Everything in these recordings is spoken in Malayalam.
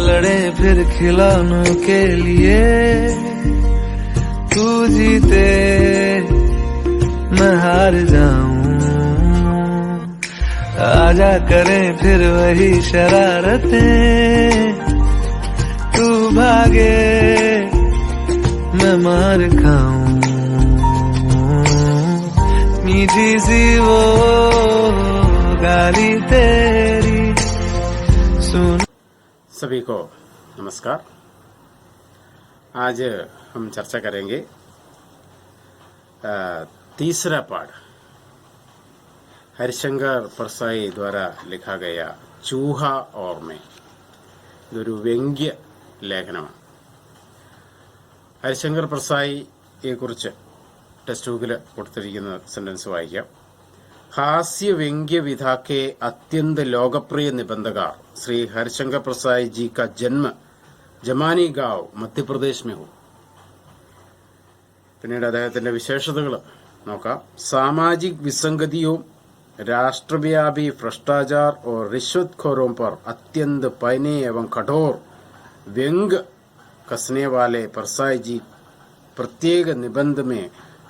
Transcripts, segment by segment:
लड़े फिर खिलौनों के लिए, तू जीते मैं हार जाऊं, आजा करें फिर वही शरारतें, तू भागे मैं मार खाऊं, मीठी सी वो गाली तेरी सुन। सभी को नमस्कार। आज हम चर्चा करेंगे तीसरा पाठ हरिशंकर परसाई द्वारा लिखा गया चूहा और मैं। ഇതൊരു വ്യംഗ്യ ലേഖനമാണ്. ഹരിശങ്കർ പ്രസായിയെ കുറിച്ച് ടെക്സ്റ്റ് ബുക്കിൽ കൊടുത്തിരിക്കുന്ന സെന്റൻസ് വായിക്കാം. हास्य व्यंग्य विधा के अत्यंत लोकप्रिय निबंधकार श्री हरिशंकर प्रसाई जी का जन्म जमानी गांव मध्य प्रदेश में हुआ. പിന്നീട് അദ്ദേഹത്തിന്റെ വിശേഷതകൾ നോക്കാം. सामाजिक विसंगतियों, राष्ट्रव्यापी भ्रष्टाचार और रिश्वतखोरों पर अत्यंत पैने एवं कठोर व्यंग कसने वाले परसाई जी प्रत्येक निबंध में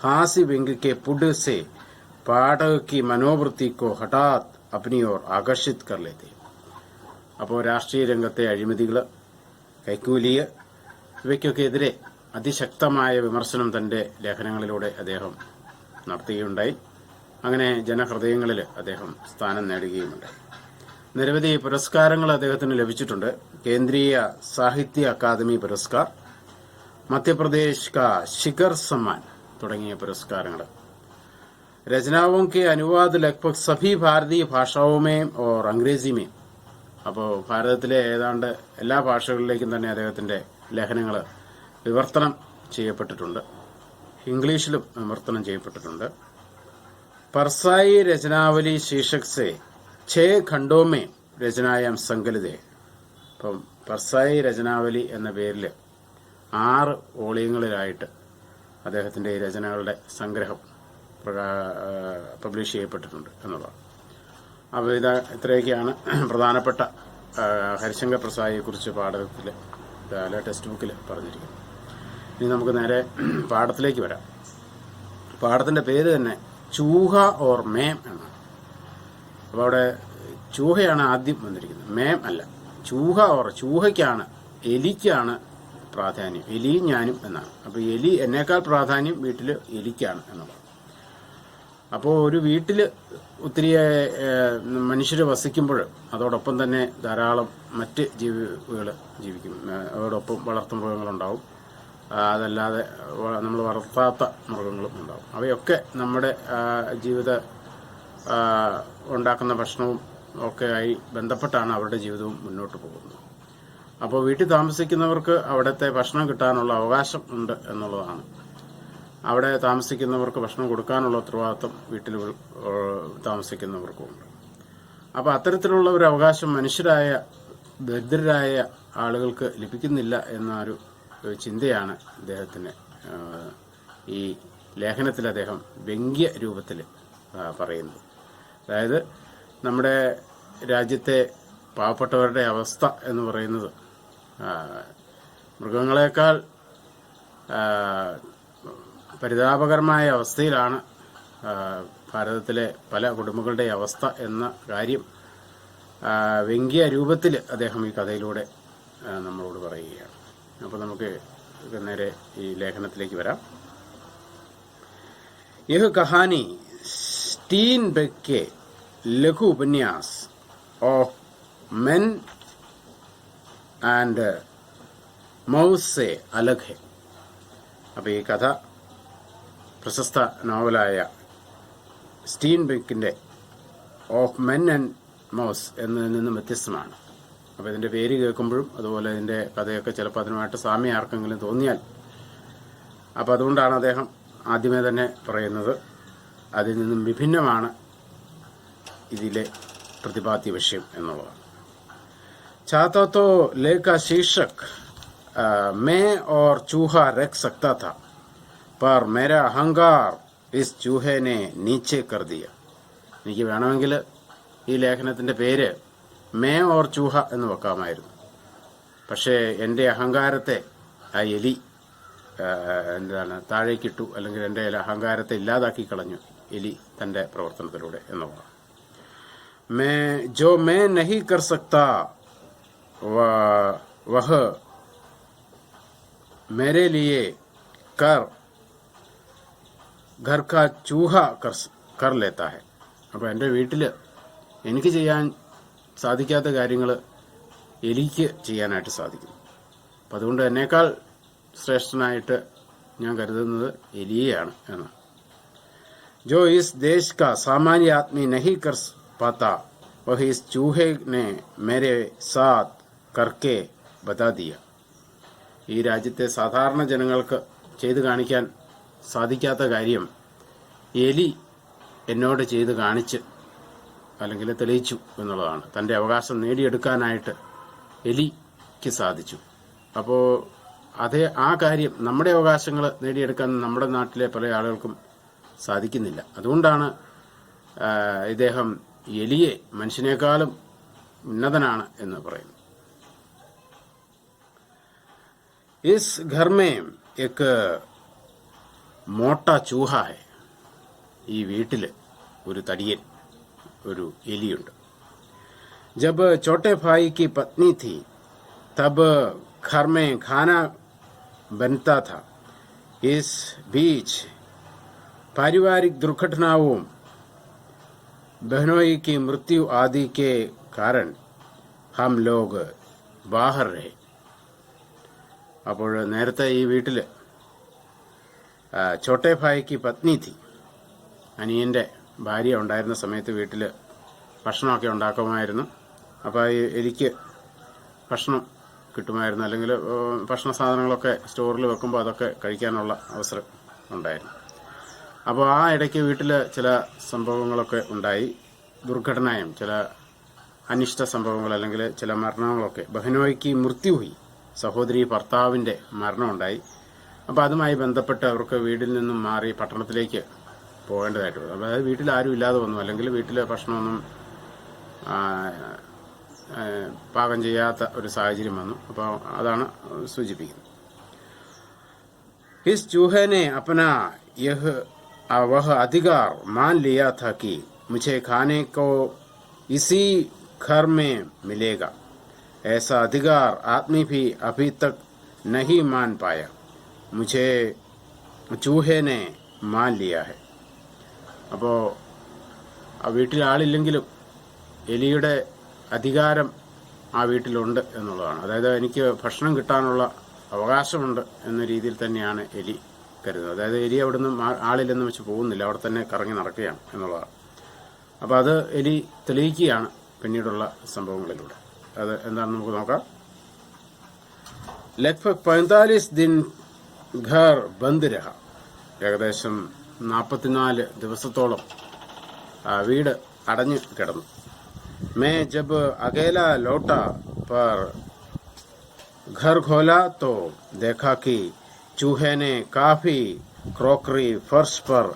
हास्य व्यंग के पुट से पाठक की मनोवृत्ति को हठात अपनी ओर आकर्षित कर लेते. അപ്പോൾ രാഷ്ട്രീയ രംഗത്തെ അഴിമതികൾ, കൈക്കൂലി ഇവയ്ക്കൊക്കെതിരെ അതിശക്തമായ വിമർശനം തന്റെ ലേഖനങ്ങളിലൂടെ അദ്ദേഹം നടത്തുകയുണ്ടായി. അങ്ങനെ ജനഹൃദയങ്ങളിൽ അദ്ദേഹം സ്ഥാനം നേടുകയുമുണ്ടായി. നിരവധി പുരസ്കാരങ്ങൾ അദ്ദേഹത്തിന് ലഭിച്ചിട്ടുണ്ട്. കേന്ദ്രീയ സാഹിത്യ അക്കാദമി പുരസ്കാർ, മധ്യപ്രദേശ് കാ ശിഖർ സമ്മാൻ തുടങ്ങിയ പുരസ്കാരങ്ങൾ. रचनाओं के अनुवाद लगभग सभी भारतीय भाषाओं में और अंग्रेजी में. അപ്പോൾ ഭാരതത്തിലെ ഏതാണ്ട് എല്ലാ ഭാഷകളിലേക്കും തന്നെ അദ്ദേഹത്തിന്റെ ലേഖനങ്ങൾ വിവർത്തനം ചെയ്യപ്പെട്ടിട്ടുണ്ട്. ഇംഗ്ലീഷിലും വിവർത്തനം ചെയ്യപ്പെട്ടിട്ടുണ്ട്. परसाई रचनावली शीर्षक से 6 खंडों में रचनाएं संकलित है. അപ്പം പർസായി രചനാവലി എന്ന പേരിൽ 6 വോളിയങ്ങളിലായിട്ട് അദ്ദേഹത്തിന്റെ ഈ രചനകളുടെ സംഗ്രഹം പബ്ലിഷ് ചെയ്യപ്പെട്ടിട്ടുണ്ട് എന്നുള്ളതാണ്. അപ്പോൾ ഇത്രയൊക്കെയാണ് പ്രധാനപ്പെട്ട ഹരിശങ്കർ പ്രസായിയെ കുറിച്ച് പാഠത്തിൽ ടെക്സ്റ്റ് ബുക്കിൽ പറഞ്ഞിരിക്കുന്നത്. ഇനി നമുക്ക് നേരെ പാഠത്തിലേക്ക് വരാം. പാഠത്തിന്റെ പേര് തന്നെ ചൂഹ ഓർ മേം എന്നാണ്. അപ്പോൾ അവിടെ ചൂഹയാണ് ആദ്യം വന്നിരിക്കുന്നത്, മേം അല്ല. ചൂഹ ഓർ ചൂഹയ്ക്കാണ്, എലിക്കാണ് പ്രാധാന്യം. എലിയും ഞാനും എന്നാണ്. അപ്പോൾ എലി എന്നേക്കാൾ പ്രാധാന്യം വീട്ടിൽ എലിക്കാണ് എന്നുള്ളത്. അപ്പോൾ ഒരു വീട്ടിൽ ഒത്തിരി മനുഷ്യർ വസിക്കുമ്പോൾ അതോടൊപ്പം തന്നെ ധാരാളം മറ്റ് ജീവികൾ ജീവിക്കും. അതോടൊപ്പം വളർത്തുമൃഗങ്ങളുണ്ടാവും, അതല്ലാതെ നമ്മൾ വളർത്താത്ത മൃഗങ്ങളും ഉണ്ടാവും. അവയൊക്കെ നമ്മുടെ ജീവിത ഉണ്ടാക്കുന്ന ഭക്ഷണവും ഒക്കെ ആയി ബന്ധപ്പെട്ടാണ് അവരുടെ ജീവിതവും മുന്നോട്ട് പോകുന്നത്. അപ്പോൾ വീട്ടിൽ താമസിക്കുന്നവർക്ക് അവിടുത്തെ ഭക്ഷണം കിട്ടാനുള്ള അവകാശം ഉണ്ട് എന്നുള്ളതാണ്. അവിടെ താമസിക്കുന്നവർക്ക് ഭക്ഷണം കൊടുക്കാനുള്ള ഉത്തരവാദിത്വം വീട്ടിൽ താമസിക്കുന്നവർക്കുമുണ്ട്. അപ്പോൾ അത്തരത്തിലുള്ള ഒരു അവകാശം മനുഷ്യരായ ദരിദ്രരായ ആളുകൾക്ക് ലഭിക്കുന്നില്ല എന്നൊരു ചിന്തയാണ് അദ്ദേഹത്തിന് ഈ ലേഖനത്തിൽ അദ്ദേഹം വ്യംഗ്യ രൂപത്തിൽ പറയുന്നത്. അതായത് നമ്മുടെ രാജ്യത്തെ പാവപ്പെട്ടവരുടെ അവസ്ഥ എന്ന് പറയുന്നത് മൃഗങ്ങളെക്കാൾ പരിതാപകരമായ അവസ്ഥയിലാണ് ഭാരതത്തിലെ പല കുടുംബങ്ങളുടെ അവസ്ഥ എന്ന കാര്യം വ്യംഗ്യ രൂപത്തിൽ അദ്ദേഹം ഈ കഥയിലൂടെ നമ്മളോട് പറയുകയാണ്. അപ്പോൾ നമുക്ക് നേരെ ഈ ലേഖനത്തിലേക്ക് വരാം. यह कहानी स्टीनबेक के लघु उपन्यास ऑफ मेन एंड मौस से अलग है. അപ്പോൾ ഈ കഥ പ്രശസ്ത നോവലായ സ്റ്റീൻബെക്കിന്റെ ഓഫ് മെൻ ആൻഡ് മൗസ് എന്നതിൽ നിന്നും വ്യത്യസ്തമാണ്. അപ്പോൾ ഇതിന്റെ പേര് കേൾക്കുമ്പോഴും അതുപോലെ ഇതിന്റെ കഥയൊക്കെ ചിലപ്പോൾ അതിനുമായിട്ട് സാമ്യം ആർക്കെങ്കിലും തോന്നിയാൽ അപ്പോൾ അതുകൊണ്ടാണ് അദ്ദേഹം ആദ്യമേ തന്നെ പറയുന്നത് അതിൽ നിന്നും വിഭിന്നമാണ് ഇതിലെ प्रतिपाद्य विषय एनुल्लതാണ്. चाहता तो लेख का शीर्षक मैं और चूहा रख सकता था, पर मेरा अहंकार इस चूहे ने नीचे कर दिया. എനിക്ക് വേണമെങ്കിൽ ഈ ലേഖനത്തിന്റെ പേര് മേ ഓർ ചൂഹ എന്ന് വെക്കാമായിരുന്നു. പക്ഷേ എൻ്റെ അഹങ്കാരത്തെ ആ എലി താഴേക്കിട്ടു, അല്ലെങ്കിൽ എൻ്റെ അഹങ്കാരത്തെ ഇല്ലാതാക്കി കളഞ്ഞു എലി തൻ്റെ പ്രവർത്തനത്തിലൂടെ എന്നുള്ളതാണ്. जो मैं नहीं कर सकता वह मेरे लिए घर का चूहा कर लेता है. അപ്പോൾ എൻ്റെ വീട്ടിൽ എനിക്ക് ചെയ്യാൻ സാധിക്കാത്ത കാര്യങ്ങൾ എലിക്ക് ചെയ്യാനായിട്ട് സാധിക്കും. അപ്പം അതുകൊണ്ട് എന്നേക്കാൾ ശ്രേഷ്ഠനായിട്ട് ഞാൻ കരുതുന്നത് എലിയെയാണ് എന്ന്. जो इस देश का सामान्य आदमी नहीं कर पाता वह इस चूहे ने मेरे साथ करके बता दिया. ഈ രാജ്യത്തെ സാധാരണ ജനങ്ങൾക്ക് ചെയ്തു കാണിക്കാൻ സാധിക്കാത്ത കാര്യം എലി എന്നോട് ചെയ്ത് കാണിച്ച് അല്ലെങ്കിൽ തെളിയിച്ചു എന്നുള്ളതാണ്. തൻ്റെ അവകാശം നേടിയെടുക്കാനായിട്ട് എലിക്ക് സാധിച്ചു. അപ്പോൾ ആ കാര്യം നമ്മുടെ അവകാശങ്ങൾ നേടിയെടുക്കാൻ നമ്മുടെ നാട്ടിലെ പല ആളുകൾക്കും സാധിക്കുന്നില്ല. അതുകൊണ്ടാണ് ഇദ്ദേഹം എലിയെ മനുഷ്യനേക്കാളും ഉന്നതനാണ് എന്ന് പറയുന്നു. इस घर में एक मोटा चूहा है. ഈ വീട്ടിൽ ഒരു തടിയൻ, ഒരു എലിയുണ്ട്. जब छोटे भाई की पत्नी थी तब घर में खाना बनता था. इस बीच पारिवारिक दुर्घटनाओं, बहनों की मृत्यु आदि के कारण हम लोग बाहर रहे. അപ്പോൾ നേരത്തെ ഈ വീട്ടിൽ ചോട്ടെ ഭായിക്ക് പത്നി തി, അനിയൻ്റെ ഭാര്യ ഉണ്ടായിരുന്ന സമയത്ത് വീട്ടിൽ ഭക്ഷണമൊക്കെ ഉണ്ടാക്കുമായിരുന്നു. അപ്പോൾ എനിക്ക് ഭക്ഷണം കിട്ടുമായിരുന്നു, അല്ലെങ്കിൽ ഭക്ഷണ സാധനങ്ങളൊക്കെ സ്റ്റോറിൽ വെക്കുമ്പോൾ അതൊക്കെ കഴിക്കാനുള്ള അവസരം ഉണ്ടായിരുന്നു. അപ്പോൾ ആ ഇടയ്ക്ക് വീട്ടിൽ ചില സംഭവങ്ങളൊക്കെ ഉണ്ടായി. ദുർഘടനയും ചില അനിഷ്ട സംഭവങ്ങൾ അല്ലെങ്കിൽ ചില മരണങ്ങളൊക്കെ. ബഹനോയ്ക്ക് മൃത്യുഹി, സഹോദരി ഭർത്താവിൻ്റെ മരണമുണ്ടായി. അപ്പോൾ അതുമായി ബന്ധപ്പെട്ട് അവർക്ക് വീട്ടിൽ നിന്നും മാറി പട്ടണത്തിലേക്ക് പോകേണ്ടതായിട്ട് വന്നു. അതായത് വീട്ടിൽ ആരും ഇല്ലാതെ വന്നു, അല്ലെങ്കിൽ വീട്ടിൽ ഭക്ഷണമൊന്നും പാകം ചെയ്യാത്ത ഒരു സാഹചര്യം വന്നു. അപ്പോൾ അതാണ് സൂചിപ്പിക്കുന്നത്. इस चूहे ने अपना वह अधिकार मान लिया था कि मुझे खाने को इसी घर में मिलेगा. ऐसा अधिकार आदमी भी अभी तक नहीं मान पाया. मुझे चूहे ने मान लिया है. അപ്പോൾ ആ വീട്ടിൽ ആളില്ലെങ്കിലും എലിയുടെ അധികാരം ആ വീട്ടിലുണ്ട് എന്നുള്ളതാണ്. അതായത് എനിക്ക് ഭക്ഷണം കിട്ടാനുള്ള അവകാശമുണ്ട് എന്ന രീതിയിൽ തന്നെയാണ് എലി കരുതുന്നത്. അതായത് എലി അവിടെ നിന്നും ആളില്ലെന്ന് വെച്ച് പോകുന്നില്ല, അവിടെ തന്നെ കറങ്ങി നടക്കുകയാണ് എന്നുള്ളതാണ്. അപ്പോൾ അത് എലി തെളിയിക്കുകയാണ് പിന്നീടുള്ള സംഭവങ്ങളിലൂടെ. അത് എന്താണെന്ന് നമുക്ക് നോക്കാം. ലഗ്ഭഗ് 45 ദിൻ ഘർ ബന്ദ് രഹ. ഏകദേശം 44 ദിവസത്തോളം വീട് അടഞ്ഞു കിടന്നു. मैं जब अकेला लौटा पर घर खोला तो देखा कि चूहे ने काफी क्रोकरी फर्श पर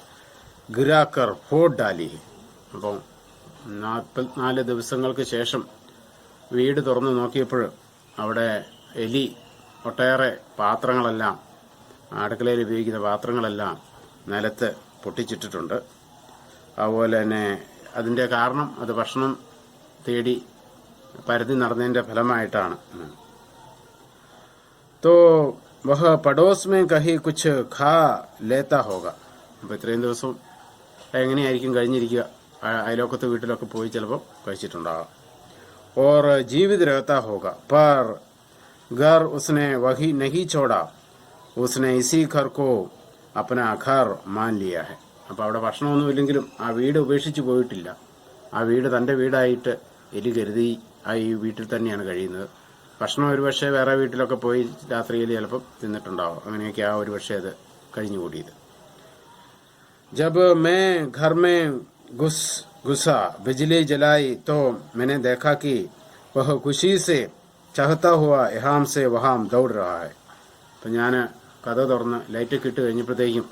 गिराकर फोड़ डाली है. അപ്പോൾ 44 ദിവസങ്ങൾക്ക് ശേഷം വീട് തുറന്ന് നോക്കിയപ്പോൾ അവിടെ എലി ഒട്ടേറെ പാത്രങ്ങളെല്ലാം, അടുക്കളയിൽ ഉപയോഗിക്കുന്ന പാത്രങ്ങളെല്ലാം നിലത്ത് പൊട്ടിച്ചിട്ടിട്ടുണ്ട്. അതുപോലെ തന്നെ അതിൻ്റെ കാരണം അത് ഭക്ഷണം തേടി പരതി നടന്നതിൻ്റെ ഫലമായിട്ടാണ്. तो वह पड़ोस में कहीं कुछ खा लेता होगा. അപ്പോൾ ഇത്രയും ദിവസം എങ്ങനെയായിരിക്കും കഴിഞ്ഞിരിക്കുക? അയലോക്കത്തെ വീട്ടിലൊക്കെ പോയി ചിലപ്പോൾ കഴിച്ചിട്ടുണ്ടാകാം. और जीवित रहता होगा पर घर उसने वही नहीं छोड़ा. उसने इसी घर को अपना घर मान लिया है. അപ്പോൾ അവിടെ ഭക്ഷണമൊന്നുമില്ലെങ്കിലും ആ വീട് ഉപേക്ഷിച്ച് പോയിട്ടില്ല. ആ വീട് തൻ്റെ വീടായിട്ട് എലി കരുതി ഈ വീട്ടിൽ തന്നെയാണ് കഴിയുന്നത്. ഭക്ഷണം ഒരുപക്ഷെ വേറെ വീട്ടിലൊക്കെ പോയി രാത്രിയിൽ ചിലപ്പം തിന്നിട്ടുണ്ടാവും. അങ്ങനെയൊക്കെ ആ ഒരുപക്ഷെ അത് കഴിഞ്ഞുകൂടിയത്. जब मैं घर में घुसा बिजली जलाई तो मैंने देखा कि वह खुशी से चाहता हुआ यहाँ से वहाँ दौड़ रहा है. അപ്പം ഞാൻ കഥ തുറന്ന് ലൈറ്റൊക്കെ ഇട്ട് കഴിഞ്ഞപ്പോഴത്തേക്കും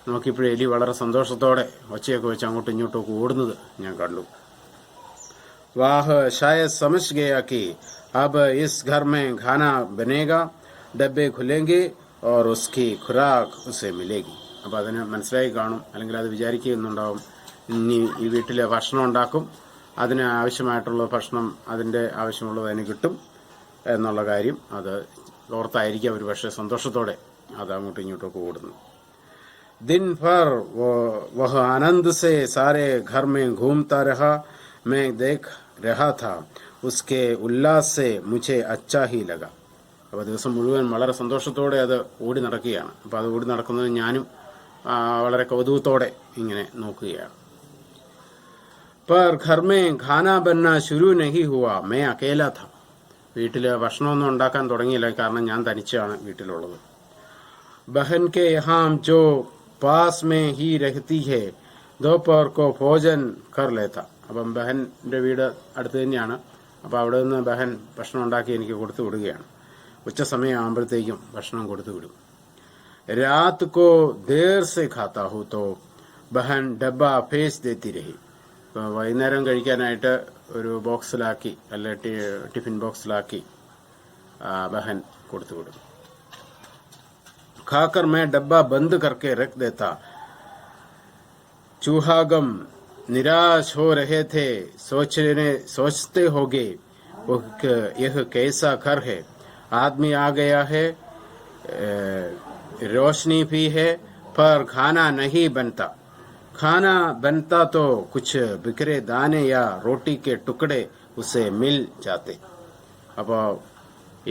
നോക്കിയപ്പോഴും എലി വളരെ സന്തോഷത്തോടെ ഒച്ചയൊക്കെ വെച്ച് അങ്ങോട്ടും ഇങ്ങോട്ടും ഓടുന്നത് ഞാൻ കണ്ടു. वह शायद समझ गया कि अब इस घर में खाना बनेगा, डब्बे खुलेंगे और उसकी खुराक उसे मिलेगी. അപ്പോൾ അതിന് മനസ്സിലായി കാണും, അല്ലെങ്കിൽ അത് വിചാരിക്കുന്നുണ്ടാവും, ഇനി ഈ വീട്ടിലെ ഭക്ഷണം ഉണ്ടാക്കും, അതിന് ആവശ്യമായിട്ടുള്ള ഭക്ഷണം, അതിൻ്റെ ആവശ്യമുള്ളത് അതിന് കിട്ടും എന്നുള്ള കാര്യം അത് ഓർത്തായിരിക്കും ഒരു പക്ഷേ സന്തോഷത്തോടെ അത് അങ്ങോട്ടും ഇങ്ങോട്ടൊക്കെ ഓടുന്നു. दिन भर वह आनंद से सारे घर में घूमता रहा. मैं देख रहा था, उसके उल्लास से मुझे अच्छा ही लगा. അപ്പോൾ ദിവസം മുഴുവൻ വളരെ സന്തോഷത്തോടെ അത് ഓടി നടക്കുകയാണ്. അപ്പോൾ അത് ഓടി നടക്കുന്നത് ഞാനും വളരെ കൗതുകത്തോടെ ഇങ്ങനെ നോക്കുകയാണ്. पर घर में खाना बनना शुरू नहीं हुआ, मैं अकेला था. വീട്ടിൽ ഭക്ഷണമൊന്നും ഉണ്ടാക്കാൻ തുടങ്ങിയില്ല, കാരണം ഞാൻ തനിച്ചാണ് വീട്ടിലുള്ളത്. बहन के यहाँ जो पास में ही रहती है, दोपहर को भोजन कर लेता. അപ്പം ബഹൻ്റെ വീട് അടുത്ത് തന്നെയാണ്. അപ്പോൾ അവിടെ നിന്ന് ബഹൻ ഭക്ഷണം ഉണ്ടാക്കി എനിക്ക് കൊടുത്തു വിടുകയാണ്. ഉച്ച സമയമാകുമ്പോഴത്തേക്കും ഭക്ഷണം കൊടുത്തു വിടും. रात को देर से खाता हूँ तो बहन डब्बा फेंच देती रही. വൈകുന്നേരം കഴിക്കാനായിട്ട് ഒരു ബോക്സിലാക്കി, അല്ല ടിഫിൻ ബോക്സിലാക്കി ബഹൻ കൊടുത്തു വിടും. खाकर मैं डब्बा बंद करके रख देता. चूहागम निराश हो रहे थे, सोचते होगे यह कैसा घर है, आदमी आ गया है, रोशनी भी है, पर खाना नहीं बनता. खाना बनता तो कुछ बिखरे दाने या रोटी के टुकड़े उसे मिल जाते. അപ്പോൾ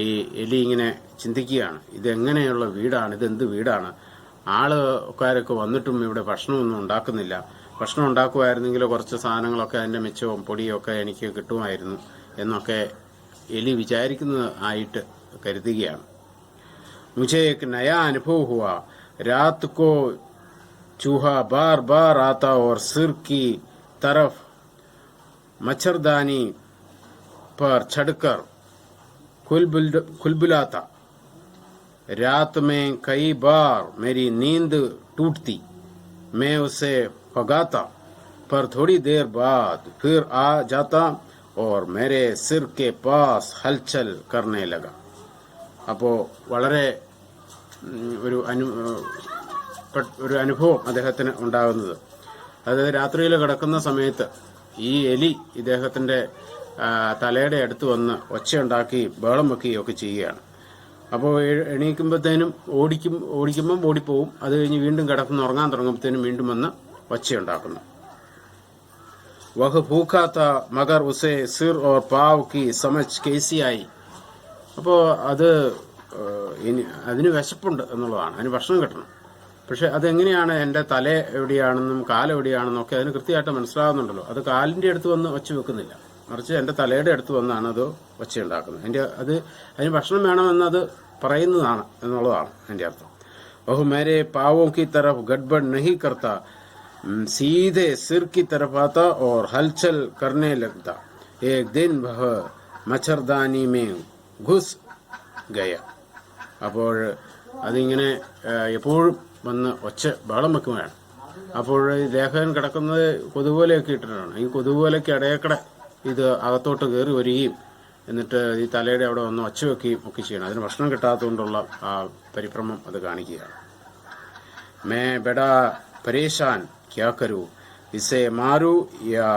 ഈ എലി ഇങ്ങനെ ചിന്തിക്കുകയാണ്, ഇതെങ്ങനെയുള്ള വീടാണ്, ഇതെന്ത് വീടാണ്, ആൾക്കാരൊക്കെ വന്നിട്ടും ഇവിടെ ഭക്ഷണമൊന്നും ഉണ്ടാക്കുന്നില്ല. ഭക്ഷണം ഉണ്ടാക്കുമായിരുന്നെങ്കിൽ കുറച്ച് സാധനങ്ങളൊക്കെ അതിൻ്റെ മിച്ചവും പൊടിയൊക്കെ എനിക്ക് കിട്ടുമായിരുന്നു എന്നൊക്കെ എലി വിചാരിക്കുന്നതായിട്ട് കരുതുകയാണ്. मुझे एक नया अनुभव हुआ. रात को चूहा बार बार आता और सिर की तरफ मच्छरदानी पर चढ़कर खुलबुलाता. रात में कई बार मेरी नींद टूटती. मैं उसे भगाता, पर थोड़ी देर बाद फिर आ जाता और मेरे सिर के पास हलचल करने लगा. അപ്പോൾ വളരെ ഒരു അനുഭവം അദ്ദേഹത്തിന് ഉണ്ടാകുന്നത്, അതായത് രാത്രിയിൽ കിടക്കുന്ന സമയത്ത് ഈ എലി ഇദ്ദേഹത്തിൻ്റെ തലയുടെ അടുത്ത് വന്ന് ഒച്ചയുണ്ടാക്കി ബഹളം വെക്കുകയൊക്കെ ചെയ്യുകയാണ്. അപ്പോൾ എണീക്കുമ്പോഴത്തേനും ഓടിക്കുമ്പം ഓടിപ്പോവും. അത് കഴിഞ്ഞ് വീണ്ടും കിടക്കുന്ന ഉറങ്ങാൻ തുടങ്ങുമ്പോഴത്തേനും വീണ്ടും വന്ന് ഒച്ചയുണ്ടാക്കുന്നു. വഹ ഭൂഖാത്ത മഗർ ഉസേ സിർ ഓർ പാവ് കി സമജ് കേസിയായി. അപ്പോൾ അതിന് വിശപ്പുണ്ട് എന്നുള്ളതാണ്, അതിന് ഭക്ഷണം കിട്ടണം. പക്ഷെ അതെങ്ങനെയാണ്, എൻ്റെ തല എവിടെയാണെന്നും കാലെവിടെയാണെന്നൊക്കെ അതിന് കൃത്യമായിട്ട് മനസ്സിലാകുന്നുണ്ടല്ലോ. അത് കാലിൻ്റെ അടുത്ത് വന്ന് ഒച്ച വെക്കുന്നില്ല, മറിച്ച് എൻ്റെ തലയുടെ അടുത്ത് വന്നാണ് അത് ഒച്ചയുണ്ടാക്കുന്നത്. അതിന് ഭക്ഷണം വേണമെന്നത് പറയുന്നതാണ് എന്നുള്ളതാണ് എൻ്റെ അർത്ഥം. വഹു മേരെ പാവോं की तरफ गड़बड़ नहीं करता, सीधे सिर की तरफ आता और हलचल करने लगता. एक दिन वह मच्छरदानी में घुस गया. അപ്പോൾ അതിങ്ങനെ എപ്പോഴും വന്ന് ബഹളം വെക്കുകയാണ്. അപ്പോൾ ദേഹം കിടക്കുന്നത് കൊതുകുപോലെയൊക്കെ ഇട്ടിട്ടാണ്. ഈ കൊതുകുപോലെയൊക്കെ ഇടയക്കടെ ഇത് അകത്തോട്ട് കയറി വരികയും എന്നിട്ട് ഈ തലയുടെ അവിടെ വന്ന് ഒച്ച വെക്കുകയും ഒക്കെ ചെയ്യണം. അതിന് ഭക്ഷണം കിട്ടാത്തതുകൊണ്ടുള്ള ആ പരിഭ്രമം അത് കാണിക്കുകയാണ്. മേ ബഡാ പരേശാൻ ക്യാ കരൂ, ഇസേ മാരൂ യാ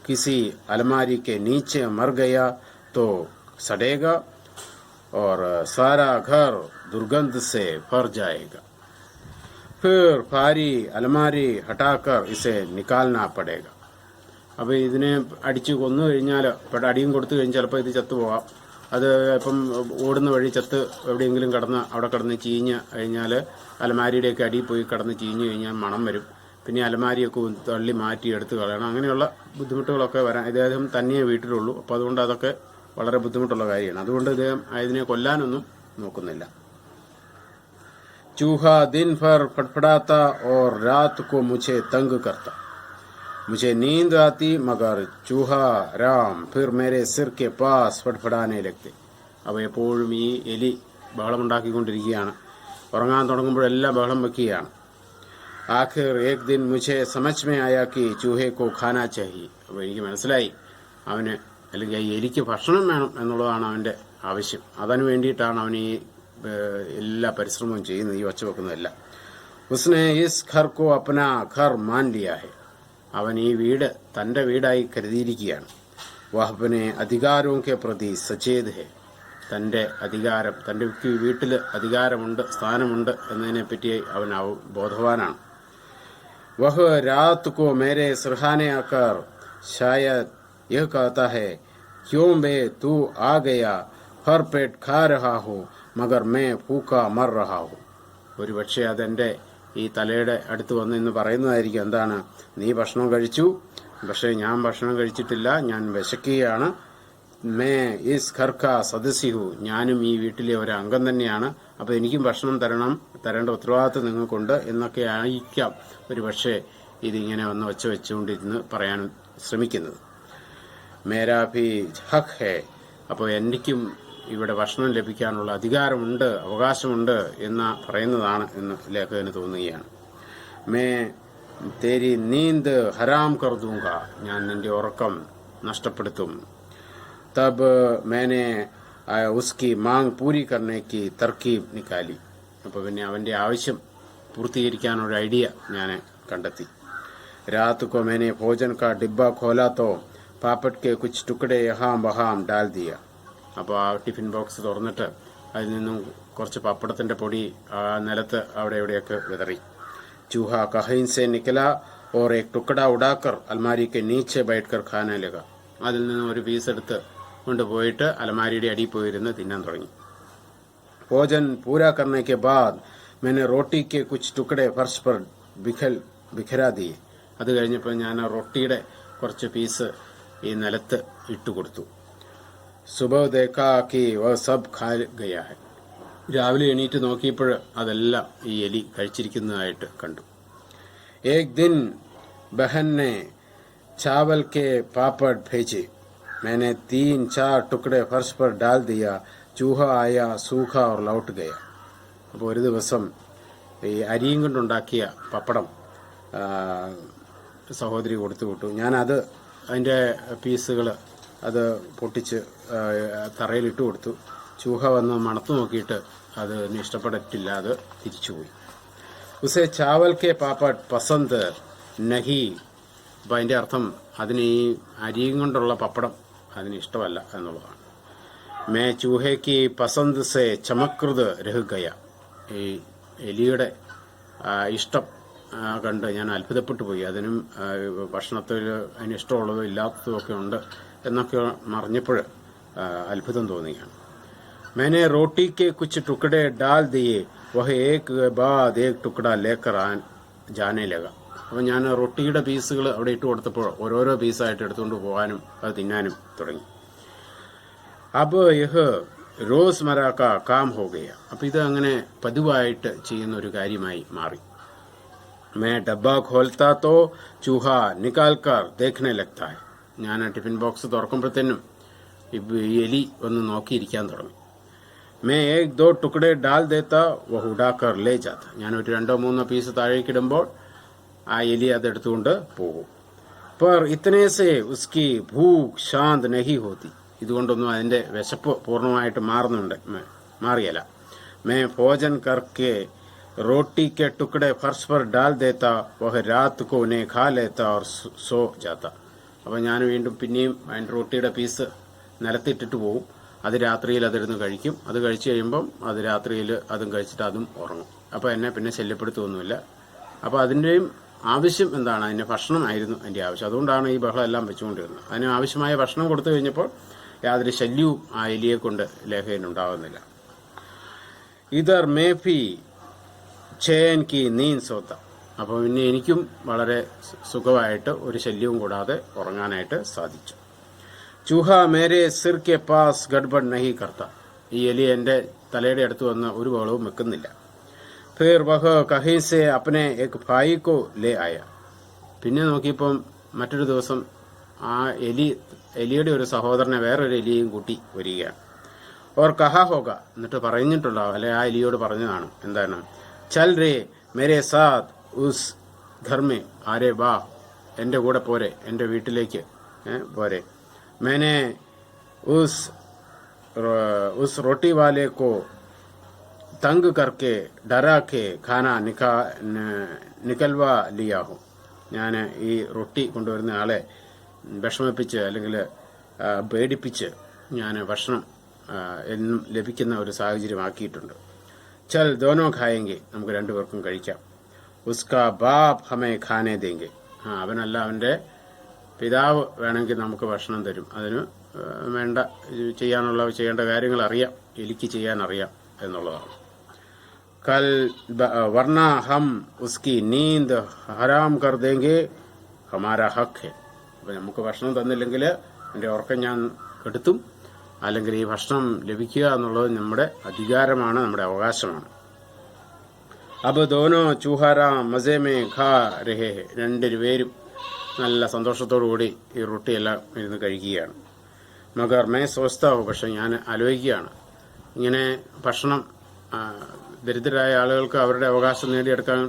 കിസി അലമാരി के नीचे मर गया तो सड़ेगा और सारा घर दुर्गंध से भर जाएगा. फिर भारी अलमारी हटाकर इसे निकालना पड़ेगा. അപ്പോൾ ഇതിനെ അടിച്ച് കൊന്നു കഴിഞ്ഞാൽ, ഇപ്പോൾ അടിയും കൊടുത്തു കഴിഞ്ഞാൽ ചിലപ്പോൾ ഇത് ചത്തുപോകാം. അത് ഇപ്പം ഓടുന്ന വഴി ചത്ത് എവിടെയെങ്കിലും അവിടെ കിടന്ന് ചീഞ്ഞ് കഴിഞ്ഞാൽ, അലമാരിയുടെയൊക്കെ അടിയിൽ പോയി കിടന്ന് ചീഞ്ഞ് കഴിഞ്ഞാൽ മണം വരും. പിന്നെ അലമാരിയൊക്കെ തള്ളി മാറ്റി എടുത്ത് കളയണം. അങ്ങനെയുള്ള ബുദ്ധിമുട്ടുകളൊക്കെ വരാൻ ഇദ്ദേഹം തന്നെയേ വീട്ടിലുള്ളൂ. അപ്പോൾ അതുകൊണ്ട് അതൊക്കെ വളരെ ബുദ്ധിമുട്ടുള്ള കാര്യമാണ്. അതുകൊണ്ട് ഇദ്ദേഹം ഇതിനെ കൊല്ലാനൊന്നും നോക്കുന്നില്ല. चूहा दिन भर फटफड़ाता और रात को मुझे तंग करता. मुझे नींद आती मगर चूहा राम फिर मेरे सिर के पास फटफड़ाने लगते. അപ്പോൾ എപ്പോഴും ഈ എലി ബഹളമുണ്ടാക്കിക്കൊണ്ടിരിക്കുകയാണ്. ഉറങ്ങാൻ തുടങ്ങുമ്പോഴെല്ലാം ബഹളം വെക്കുകയാണ്. ആഖിർ एक दिन मुझे समझ में आया कि चूहे को खाना चाहिए. അപ്പോൾ എനിക്ക് മനസ്സിലായി അവന് അല്ലെങ്കിൽ എലിക്ക് ഭക്ഷണം വേണം എന്നുള്ളതാണ് അവൻ്റെ ആവശ്യം. അതിനു വേണ്ടിയിട്ടാണ് അവൻ ഈ എല്ലാ പരിശ്രമവും ചെയ്യുന്നത്, ഈ ഒച്ച വെക്കുന്നതെല്ലാം. ഉസ്നെ ഇസ് ഘർ കോ അപ്നാ ഘർ മാൻ ലിയാ ഹെ, അവൻ ഈ വീട് തൻ്റെ വീടായി കരുതിയിരിക്കുകയാണ്. വഹ്ബനെ അധികാരവും കെ പ്രതി സചേത് ഹെ, തൻ്റെ അധികാരം, തൻ്റെ വീട്ടിൽ അധികാരമുണ്ട്, സ്ഥാനമുണ്ട് എന്നതിനെപ്പറ്റി അവൻ ബോധവാനാണ്. വഹ് രാത് കോ മേരെ സിർഹാനെ ആക്കർ ശായദ് യഹ് कहता है क्यों बे तू आ गया हर पेट खा रहा हूँ मगर मैं भूखा मर रहा हूँ. ഒരു പക്ഷേ അതെൻ്റെ ഈ തലയുടെ അടുത്ത് വന്ന് ഇന്ന് പറയുന്നതായിരിക്കും, എന്താണ്, നീ ഭക്ഷണം കഴിച്ചു, പക്ഷേ ഞാൻ ഭക്ഷണം കഴിച്ചിട്ടില്ല, ഞാൻ വിശക്കുകയാണ്. മേ ഈസ് ഘർ കാ സദസ്യ ഹൂ, ഞാനും ഈ വീട്ടിലെ ഒരു അംഗം തന്നെയാണ്, അപ്പോൾ എനിക്കും ഭക്ഷണം തരേണ്ട ഉത്തരവാദിത്വം നിങ്ങൾക്കുണ്ട് എന്നൊക്കെ ആയിരിക്കാം ഒരു പക്ഷേ ഇതിങ്ങനെ ഒന്ന് ഒച്ച വെച്ചുകൊണ്ടിരുന്ന് പറയാൻ ശ്രമിക്കുന്നത്. മേരാ ഭി ഹഖ് ഹേ, അപ്പോൾ എനിക്കും ഇവിടെ ഭക്ഷണം ലഭിക്കാനുള്ള അധികാരമുണ്ട്, അവകാശമുണ്ട് എന്ന് പറയുന്നതാണ് എന്ന് ലേഖകന് തോന്നുകയാണ്. മേ തേരി നീന്ത് ഹറാം കർ ദൂങ്ക, ഞാൻ നിന്റെ ഉറക്കം നഷ്ടപ്പെടുത്തും. തബ് മേനെ ഉസ്കി മാങ് പൂരി കർണേക്ക് തർക്കീബ് നിക്കാലി, അപ്പോൾ പിന്നെ അവൻ്റെ ആവശ്യം പൂർത്തീകരിക്കാനൊരു ഐഡിയ ഞാൻ കണ്ടെത്തി. രാത് കോ മേനെ ഭോജൻ കാ ഡിബ്ബ ഖോലാത്തോ പാപ്പട്ട് കെ കുച്ച് ടുക്കടെ യഹാം ബഹാം ഡാൽ ദിയ, അപ്പോൾ ആ ടിഫിൻ ബോക്സ് തുറന്നിട്ട് അതിൽ നിന്നും കുറച്ച് പപ്പടത്തിൻ്റെ പൊടി ആ നിലത്ത് അവിടെ എവിടെയൊക്കെ വിതറി. ചൂഹ കഹീൻ സെ നിക്കല ഓർ ഏക് ടുക്കട ഉടാക്കർ അൽമാരി കെ നീച്ചെ ബൈഠ്കർ ഖാനെ ലഗ, അതിൽ നിന്ന് ഒരു പീസ് എടുത്ത് കൊണ്ടുപോയിട്ട് അലമാരിയുടെ അടിയിൽ പോയിരുന്ന് തിന്നാൻ തുടങ്ങി. ഭോജൻ പൂരാ കർണേ കെ ബാദ് मैंने रोटी के कुछ टुकड़े फर्श पर बिखरा दिए, അത് കഴിഞ്ഞപ്പോൾ ഞാൻ റൊട്ടിയുടെ കുറച്ച് പീസ് ഈ നിലത്ത് ഇട്ടുകൊടുത്തു. സുബഹ് ദേഖാ കി വഹ് സബ് ഖാ ഗയാ ഹൈ, രാവിലെ എണീറ്റ് നോക്കിയപ്പോൾ അതെല്ലാം ഈ എലി കഴിച്ചിരിക്കുന്നതായിട്ട് കണ്ടു. ഏക് ദിൻ ബഹൻ ने चावल के पापड़ भेजे, मैंने 3-4 टुकड़े फर्श पर डाल दिया, चूहा आया सूखा और लौट गया. അപ്പോൾ ഒരു ദിവസം ഈ അരിയും കൊണ്ടുണ്ടാക്കിയ പപ്പടം സഹോദരി കൊടുത്തു വിട്ടു. ഞാനത് അതിൻ്റെ പീസുകൾ അത് പൊട്ടിച്ച് തറയിലിട്ട് കൊടുത്തു. ചൂഹ വന്ന് മണത്ത് നോക്കിയിട്ട് അത് ഇഷ്ടപ്പെട്ടിട്ടില്ല, അത് തിരിച്ചുപോയി. ഉസേ ചാവൽ കെ പാപ്പട് പസന്ത് നഹി, അപ്പം അതിൻ്റെ അർത്ഥം അതിന് ഈ അരിയും കൊണ്ടുള്ള പപ്പടം അതിന് ഇഷ്ടമല്ല എന്നുള്ളതാണ്. മേ ചൂഹയ്ക്ക് പസന്ത് സെ ചമകൃത് രഹുഗയ, ഈ എലിയുടെ ഇഷ്ടം കണ്ട് ഞാൻ അത്ഭുതപ്പെട്ടു പോയി. അതിനും ഭക്ഷണത്തിൽ അതിന് ഇഷ്ടമുള്ളതും ഇല്ലാത്തതും ഒക്കെ ഉണ്ട് എന്നൊക്കെ അറിഞ്ഞപ്പോൾ അത്ഭുതം തോന്നുകയാണ്. मैंने रोटी के कुछ टुकड़े डाल दिए, वह एक बाद एक टुकड़ा लेकर जाने लगा. അപ്പോൾ ഞാൻ റൊട്ടിയുടെ പീസുകൾ അവിടെ ഇട്ട് കൊടുത്തപ്പോൾ ഓരോരോ പീസായിട്ട് എടുത്തുകൊണ്ട് പോകാനും അത് തിന്നാനും തുടങ്ങി. അപ്പോൾ യഹ് റോസ് മരാക്ക കാം ഹോ ഗയ, അപ്പോൾ ഇത് അങ്ങനെ പതിവായിട്ട് ചെയ്യുന്ന ഒരു കാര്യമായി മാറി. മേ ഡബ്ബ ഖോൽത്താ തോ ചൂഹ നിക്കാൽക്കർ ദേഖ്നെ ലഗ്താ ഹൈ, ഞാൻ ടിഫിൻ ബോക്സ് തുറക്കുമ്പോഴത്തേനും ഈ എലി ഒന്ന് നോക്കിയിരിക്കാൻ തുടങ്ങി. മേ ഏക് ദോ ടുക്കടെ ഡാൽ ദേത്താ വഹ് ഉഡാക്കർ ലേ ജാത്ത, ഞാനൊരു 2-3 പീസ് താഴേക്കിടുമ്പോൾ ആ എലി അതെടുത്തുകൊണ്ട് പോകും. പർ ഇത്തനെ സേ ഉസ്കി ഭൂഖ് ശാന്ത് നഹി ഹോത്തി, ഇതുകൊണ്ടൊന്നും അതിൻ്റെ വിശപ്പ് പൂർണ്ണമായിട്ട് മാറിയല്ല. മേ ഭോജൻ കർക്കെ रोटी के टुकड़े फर्श पर डाल देता, वह रात को उन्हें खा लेता और सो जाता. അപ്പോൾ ഞാൻ വീണ്ടും പിന്നെയും അതിൻ്റെ റൊട്ടിയുടെ പീസ് നിലത്തിട്ടിട്ട് പോകും. അത് രാത്രിയിൽ അതിരുന്ന് കഴിക്കും. അത് കഴിച്ച് കഴിയുമ്പം അത് രാത്രിയിൽ അതും കഴിച്ചിട്ട് അതും ഉറങ്ങും. അപ്പോൾ എന്നെ പിന്നെ ശല്യപ്പെടുത്തുകയൊന്നുമില്ല. അപ്പോൾ അതിൻ്റെയും ആവശ്യം എന്താണ്, അതിൻ്റെ ഭക്ഷണമായിരുന്നു അതിൻ്റെ ആവശ്യം. അതുകൊണ്ടാണ് ഈ ബഹളം എല്ലാം വെച്ചുകൊണ്ടിരുന്നത്. അതിന് ആവശ്യമായ ഭക്ഷണം കൊടുത്തു കഴിഞ്ഞപ്പോൾ യാതൊരു ശല്യവും ആ എലിയെ കൊണ്ട് ലേഖകനുണ്ടാകുന്നില്ല. ഇതർ മേഫി ചേൻ കി നീൻ സോത്ത, അപ്പോൾ പിന്നെ എനിക്കും വളരെ സുഖമായിട്ട് ഒരു ശല്യവും കൂടാതെ ഉറങ്ങാനായിട്ട് സാധിച്ചു. ചൂഹ മേരെ സിർ കെ പാസ് ഗഡ്ബഡ് നഹി കർത്ത, ഈ എലി എൻ്റെ തലയുടെ അടുത്ത് വന്ന് ഒരു ബഹളവും വെക്കുന്നില്ല. ഫിർ വഹ് കഹീൻ സെ അപ്നെ ഏക് ഭായി കോ ലേ ആയ, പിന്നെ നോക്കിയപ്പം മറ്റൊരു ദിവസം ആ എലിയുടെ ഒരു സഹോദരനെ വേറൊരു എലിയും കൂട്ടി വരികയാണ്. ഓർ കഹാ ഹോക, എന്നിട്ട് പറഞ്ഞിട്ടുണ്ടാവും, അല്ലെ ആ എലിയോട് പറഞ്ഞതാണ്, എന്താണ്, ചൽ രേ മേരെ സാത്ത് ഉസ് ഘർ മേ ആരെ വാ, എൻ്റെ കൂടെ പോരെ, എൻ്റെ വീട്ടിലേക്ക് പോരെ. मैंने उस रोटी वाले को तंग करके डरा के खाना निकलवा लिया हूँ. ഞാൻ ഈ റൊട്ടി കൊണ്ടുവരുന്ന ആളെ വിഷമിപ്പിച്ച് അല്ലെങ്കിൽ പേടിപ്പിച്ച് ഞാൻ ഭക്ഷണം എന്നും ലഭിക്കുന്ന ഒരു സാഹചര്യമാക്കിയിട്ടുണ്ട്. ചൽ ദോനോ ഖായെങ്കെ, നമുക്ക് രണ്ടുപേർക്കും കഴിക്കാം. ഉസ്കാ ബാപ്പ് ഹമേ ഖാനെ ദേങ്കെ, അവനല്ല അവൻ്റെ പിതാവ് വേണമെങ്കിൽ നമുക്ക് ഭക്ഷണം തരും. അതിന് വേണ്ട ചെയ്യേണ്ട കാര്യങ്ങൾ അറിയാം, എലിക്ക് ചെയ്യാൻ അറിയാം എന്നുള്ളതാണ്. കൽ വർണ ഹം ഉസ്കി നീന്ത് ഹറാം കർ ദേങ്കെ ഹമാര ഹക്ക് ഹെ. അപ്പം നമുക്ക് ഭക്ഷണം തന്നില്ലെങ്കിൽ എൻ്റെ ഉറക്കം ഞാൻ കെടുത്തും, അല്ലെങ്കിൽ ഈ ഭക്ഷണം ലഭിക്കുക എന്നുള്ളത് നമ്മുടെ അധികാരമാണ്, നമ്മുടെ അവകാശമാണ്. അബ് ദോനോ ചൂഹാരാം മസേമേ ഖാ രഹേ ഹെ. രണ്ടുപേരും നല്ല സന്തോഷത്തോടുകൂടി ഈ റൊട്ടിയെല്ലാം ഇരുന്ന് കഴിക്കുകയാണ്. മഗർ മേ സോസ്താവും, പക്ഷെ ഞാൻ ആലോചിക്കുകയാണ്, ഇങ്ങനെ ഭക്ഷണം ദരിദ്രരായ ആളുകൾക്ക് അവരുടെ അവകാശം നേടിയെടുക്കാൻ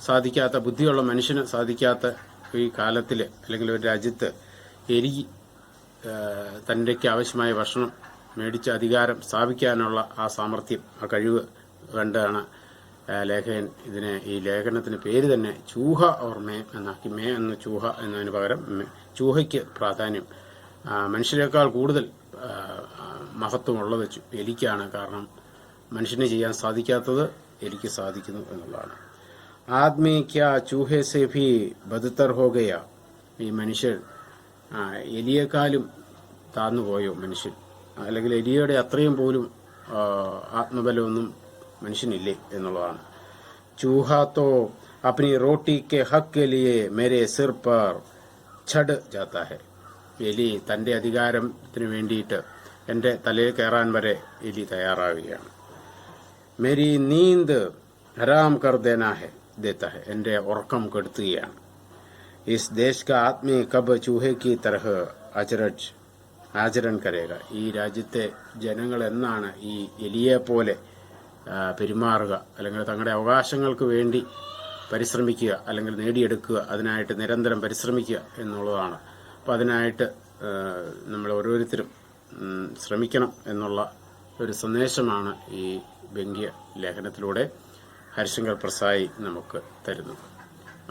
സാധിക്കാത്ത, ബുദ്ധിയുള്ള മനുഷ്യന് സാധിക്കാത്ത ഈ കാലത്തിൽ അല്ലെങ്കിൽ ഒരു രാജ്യത്ത് തൻ്റെക്ക് ആവശ്യമായ ഭക്ഷണം മേടിച്ച അധികാരം സ്ഥാപിക്കാനുള്ള ആ സാമർഥ്യം, ആ കഴിവ് കണ്ടാണ് ലേഖകൻ ഈ ലേഖനത്തിന് പേര് തന്നെ ചൂഹ ഓർ മേ എന്നാക്കി. മേ എന്ന ചൂഹ എന്നതിന് പകരം ചൂഹയ്ക്ക് പ്രാധാന്യം, മനുഷ്യരെക്കാൾ കൂടുതൽ മഹത്വമുള്ളത് എലിക്കാണ്. കാരണം മനുഷ്യന് ചെയ്യാൻ സാധിക്കാത്തത് എലിക്ക് സാധിക്കുന്നു എന്നുള്ളതാണ്. ആദ്മി ക്യാ ചൂഹെ സെ ഭി ബദ്തർ ഹോ ഗയ. ഈ മനുഷ്യൻ എലിയേക്കാളും താഴ്ന്നുപോയോ മനുഷ്യൻ, അല്ലെങ്കിൽ എലിയുടെ അത്രയും പോലും ആത്മബലമൊന്നും മനുഷ്യനില്ലേ എന്നുള്ളതാണ്. ചൂഹ തോ അപ്നി റോട്ടി കെ ഹക്ക് കെ ലിയെ മേരെ സിർ പർ ഛഡ് ജാത്താ ഹെ. എലി തൻ്റെ അധികാരത്തിന് വേണ്ടിയിട്ട് എൻ്റെ തലയിൽ കയറാൻ വരെ എലി തയ്യാറാവുകയാണ്. മേരി നീന്ത് ഹരാം കർ ദേത്താ ഹെ. എൻ്റെ ഉറക്കം കെടുത്തുകയാണ്. ഇസ് ദേശ് കാ ആദ്മി കബ് ചൂഹെ കി തരഹ് ആചരൺ കരേക. ഈ രാജ്യത്തെ ജനങ്ങൾ എന്നാണ് ഈ എലിയെ പോലെ പെരുമാറുക, അല്ലെങ്കിൽ തങ്ങളുടെ അവകാശങ്ങൾക്ക് വേണ്ടി പരിശ്രമിക്കുക, അല്ലെങ്കിൽ നേടിയെടുക്കുക, അതിനായിട്ട് നിരന്തരം പരിശ്രമിക്കുക എന്നുള്ളതാണ്. അപ്പം അതിനായിട്ട് നമ്മൾ ഓരോരുത്തരും ശ്രമിക്കണം എന്നുള്ള ഒരു സന്ദേശമാണ് ഈ വ്യംഗ്യ ലേഖനത്തിലൂടെ ഹരിശങ്കർ പ്രസായി നമുക്ക് തരുന്നത്.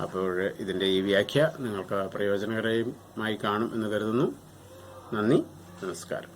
അപ്പോൾ ഇതിൻ്റെ ഈ വ്യാഖ്യ നിങ്ങൾക്ക് പ്രയോജനകരമായി കാണും എന്ന് കരുതുന്നു. നന്ദി, നമസ്കാരം.